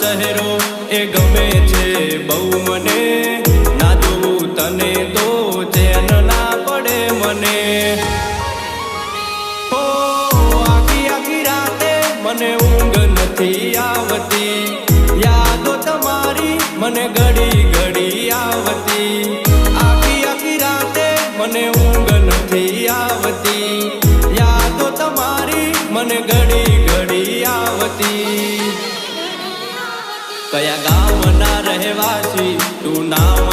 ચહેરો એ ગમે છે બહુ મને, ના જોવું તને તો ચેન ના પડે મને. હો આખી આખી રાતે મને ઊંઘ નથી આવતી, યાદો તમારી મને ઘડી ઘડી આવતી. આખી આખી રાતે મને ઊંઘ નથી આવતી, યાદો તમારી મને ઘડી ઘડી આવતી. કયા ગામના રહેવાસી તું નામ